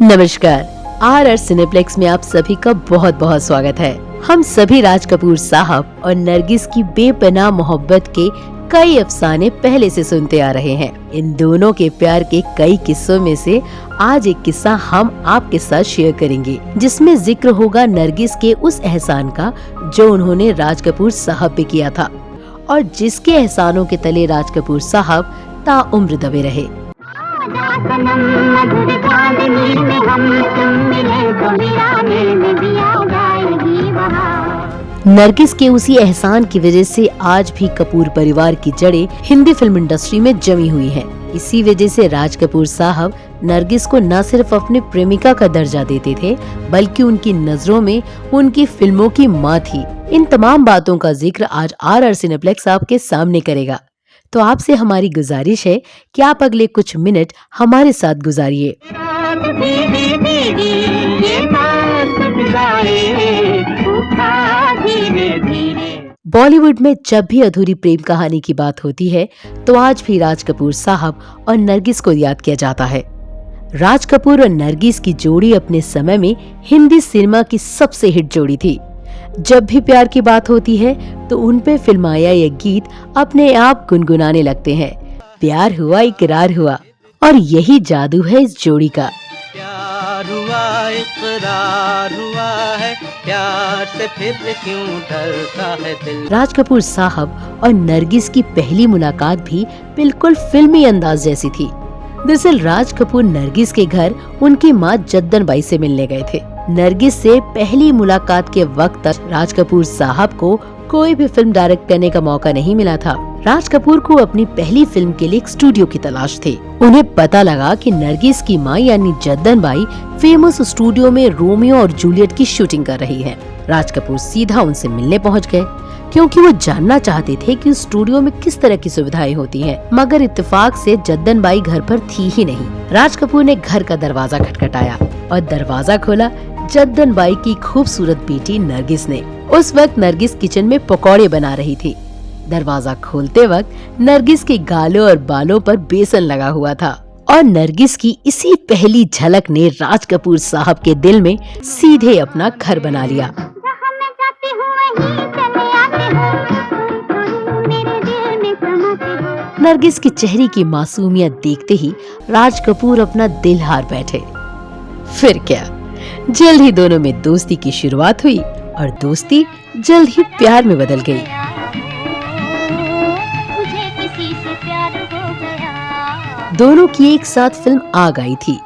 नमस्कार, RR cineplex में आप सभी का बहुत बहुत स्वागत है। हम सभी राज कपूर साहब और नरगिस की बेपनाह मोहब्बत के कई अफसाने पहले से सुनते आ रहे हैं। इन दोनों के प्यार के कई किस्सों में से आज एक किस्सा हम आपके साथ शेयर करेंगे, जिसमें जिक्र होगा नरगिस के उस एहसान का जो उन्होंने राज कपूर साहब पे किया था और जिसके एहसानों के तले राज कपूर साहब ताउम्र दबे रहे। नरगिस के उसी एहसान की वजह से आज भी कपूर परिवार की जड़ें हिंदी फिल्म इंडस्ट्री में जमी हुई हैं। इसी वजह से राज कपूर साहब नरगिस को न सिर्फ अपनी प्रेमिका का दर्जा देते थे, बल्कि उनकी नजरों में उनकी फिल्मों की मां थी। इन तमाम बातों का जिक्र आज RR सिनेप्लेक्स आपके सामने करेगा। तो आपसे हमारी गुजारिश है कि आप अगले कुछ मिनट हमारे साथ गुजारिए। बॉलीवुड में जब भी अधूरी प्रेम कहानी की बात होती है तो आज भी राज कपूर साहब और नरगिस को याद किया जाता है। राज कपूर और नरगिस की जोड़ी अपने समय में हिंदी सिनेमा की सबसे हिट जोड़ी थी। जब भी प्यार की बात होती है तो उन पे फिल्माया ये गीत अपने आप गुनगुनाने लगते हैं। प्यार हुआ इकरार हुआ, और यही जादू है इस जोड़ी का। प्यार हुआ इकरार हुआ है, प्यार से फिर क्यों डरता है दिल। राज कपूर साहब और नरगिस की पहली मुलाकात भी बिल्कुल फिल्मी अंदाज जैसी थी। दरअसल राज कपूर नरगिस के घर उनकी मां जद्दन बाई से मिलने गए थे। नरगिस से पहली मुलाकात के वक्त तक राज कपूर साहब को कोई भी फिल्म डायरेक्ट करने का मौका नहीं मिला था। राज कपूर को अपनी पहली फिल्म के लिए एक स्टूडियो की तलाश थी। उन्हें पता लगा कि नरगिस की मां यानी जद्दन बाई फेमस स्टूडियो में रोमियो और जूलियट की शूटिंग कर रही है। राज कपूर सीधा उनसे मिलने पहुंच गए, क्योंकि वो जानना चाहते थे कि स्टूडियो में किस तरह की सुविधाएं होती हैं। मगर इत्तेफाक से जद्दन बाई घर पर थी ही नहीं। राज कपूर ने घर का दरवाजा खटखटाया और दरवाजा खोला जद्दन बाई की खूबसूरत बेटी नरगिस ने। उस वक्त नरगिस किचन में पकौड़े बना रही थी। दरवाजा खोलते वक्त नरगिस के गालों और बालों पर बेसन लगा हुआ था, और नरगिस की इसी पहली झलक ने राज कपूर साहब के दिल में सीधे अपना घर बना लिया। नरगिस की चेहरे की मासूमियत देखते ही राज कपूर अपना दिल हार बैठे। फिर क्या, जल्द ही दोनों में दोस्ती की शुरुआत हुई और दोस्ती जल्द ही प्यार में बदल गई। दोनों की एक साथ फिल्म आ गई थी।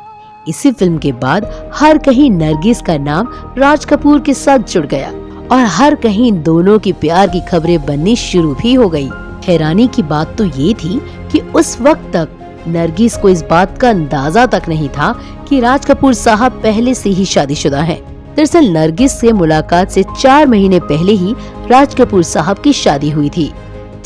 इसी फिल्म के बाद हर कहीं नरगिस का नाम राज कपूर के साथ जुड़ गया और हर कहीं दोनों की प्यार की खबरें बननी शुरू भी हो गई। हैरानी की बात तो ये थी कि उस वक्त तक नरगिस को इस बात का अंदाजा तक नहीं था कि राज कपूर साहब पहले से ही शादीशुदा हैं। दरअसल नरगिस से मुलाकात से 4 महीने पहले ही राज कपूर साहब की शादी हुई थी।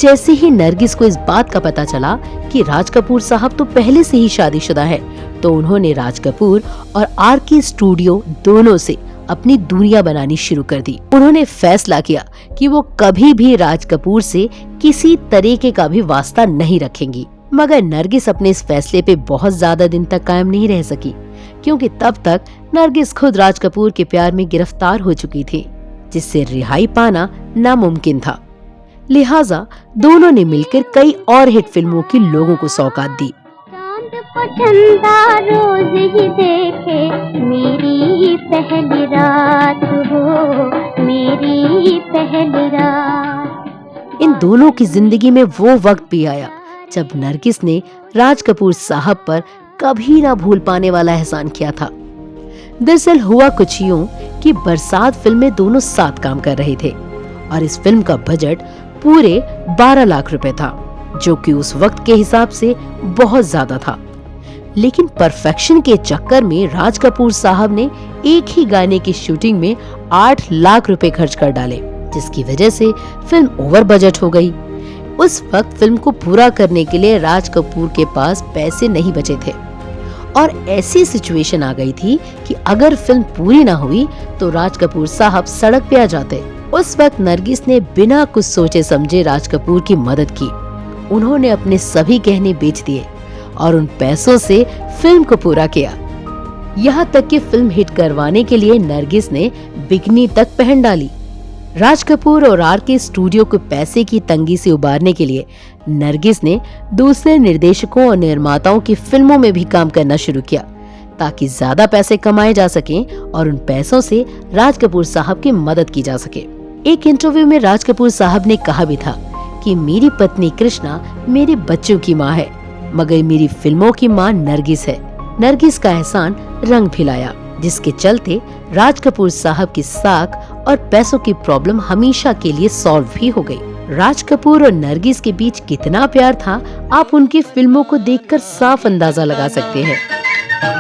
जैसे ही नरगिस को इस बात का पता चला कि राज कपूर साहब तो पहले से ही शादीशुदा है, तो उन्होंने राज कपूर और RK स्टूडियो दोनों से अपनी दूरियां बनानी शुरू कर दी। उन्होंने फैसला किया कि वो कभी भी राज कपूर से किसी तरीके का भी वास्ता नहीं रखेंगी। मगर नरगिस अपने इस फैसले पे बहुत ज्यादा दिन तक कायम नहीं रह सकी, क्योंकि तब तक नरगिस खुद राज कपूर के प्यार में गिरफ्तार हो चुकी थी, जिससे रिहाई पाना नामुमकिन था। लिहाजा दोनों ने मिलकर कई और हिट फिल्मों की लोगों को सौगात दी। रोज ही देखे मेरी पहली रात हो, मेरी पहली रात। इन दोनों की जिंदगी में वो वक्त भी आया जब नरगिस ने राज कपूर साहब पर कभी ना भूल पाने वाला एहसान किया था। दरअसल हुआ कुछ यूं कि बरसात फिल्म में दोनों साथ काम कर रहे थे और इस फिल्म का बजट पूरे 12 लाख रुपए था, जो कि उस वक्त के हिसाब से बहुत ज्यादा था। लेकिन परफेक्शन के चक्कर में राज कपूर साहब ने एक ही गाने की शूटिंग में 8 लाख रुपए खर्च कर डाले, जिसकी वजह से फिल्म ओवर बजट हो गई। उस वक्त फिल्म को पूरा करने के लिए राज कपूर के पास पैसे नहीं बचे थे और ऐसी सिचुएशन आ गई थी कि अगर फिल्म पूरी ना हुई तो राज कपूर साहब सड़क पे आ जाते। उस वक्त नरगिस ने बिना कुछ सोचे समझे राज कपूर की मदद की। उन्होंने अपने सभी गहने बेच दिए और उन पैसों से फिल्म को पूरा किया। यहाँ तक कि फिल्म हिट करवाने के लिए नरगिस ने बिकनी तक पहन डाली। राज कपूर और RK स्टूडियो को पैसे की तंगी से उबारने के लिए नरगिस ने दूसरे निर्देशकों और निर्माताओं की फिल्मों में भी काम करना शुरू किया, ताकि ज्यादा पैसे कमाए जा सकें और उन पैसों से राज कपूर साहब की मदद की जा सके। एक इंटरव्यू में राज कपूर साहब ने कहा भी था कि मेरी पत्नी कृष्णा मेरे बच्चों की माँ है, मगर मेरी फिल्मों की माँ नरगिस है। नरगिस का एहसान रंग फिलाया, जिसके चलते राज कपूर साहब की साख और पैसों की प्रॉब्लम हमेशा के लिए सॉल्व भी हो गई। राज कपूर और नरगिस के बीच कितना प्यार था, आप उनकी फिल्मों को देखकर साफ अंदाजा लगा सकते हैं।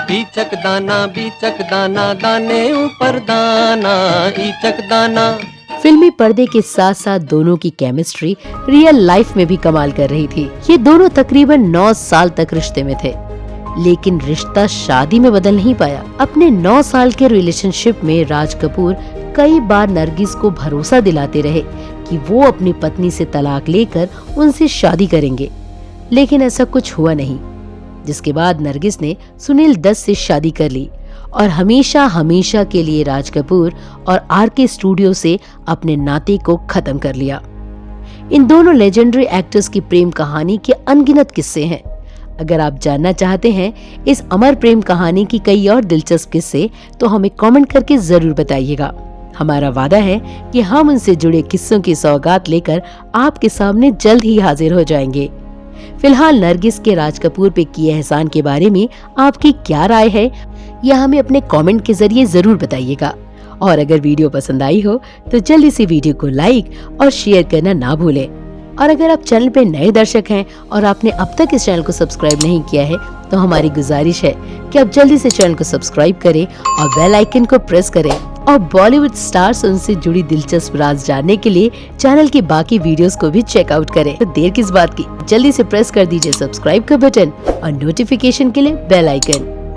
बीचक दाना दाने ऊपर दाना, ईचक दाना। फिल्मी पर्दे के साथ साथ दोनों की केमिस्ट्री रियल लाइफ में भी कमाल कर रही थी। ये दोनों तकरीबन 9 साल तक रिश्ते में थे, लेकिन रिश्ता शादी में बदल नहीं पाया। अपने 9 साल के रिलेशनशिप में राज कपूर कई बार नरगिस को भरोसा दिलाते रहे कि वो अपनी पत्नी से तलाक लेकर उनसे शादी करेंगे, लेकिन ऐसा कुछ हुआ नहीं। जिसके बाद नरगिस ने सुनील दत्त से शादी कर ली और हमेशा के लिए राज कपूर और RK स्टूडियो से अपने नाते को खत्म कर लिया। इन दोनों लेजेंडरी एक्टर्स की प्रेम कहानी के अनगिनत किस्से हैं। अगर आप जानना चाहते हैं इस अमर प्रेम कहानी की कई और दिलचस्प किस्से, तो हमें कमेंट करके जरूर बताइएगा। हमारा वादा है कि हम उनसे जुड़े किस्सों की सौगात लेकर आपके सामने जल्द ही हाजिर हो जाएंगे। फिलहाल नरगिस के राज कपूर पे किए एहसान के बारे में आपकी क्या राय है, यह हमें अपने कमेंट के जरिए जरूर बताइएगा। और अगर वीडियो पसंद आई हो तो जल्दी से वीडियो को लाइक और शेयर करना ना भूलें। और अगर आप चैनल पे नए दर्शक हैं और आपने अब तक इस चैनल को सब्सक्राइब नहीं किया है, तो हमारी गुजारिश है कि आप जल्दी से चैनल को सब्सक्राइब करें और बेल आइकन को प्रेस करें। और बॉलीवुड स्टार्स उनसे जुड़ी दिलचस्प राज जानने के लिए चैनल की बाकी वीडियोस को भी चेकआउट करें। तो देर किस बात की, जल्दी से प्रेस कर दीजिए सब्सक्राइब का बटन और नोटिफिकेशन के लिए बेल आइकन।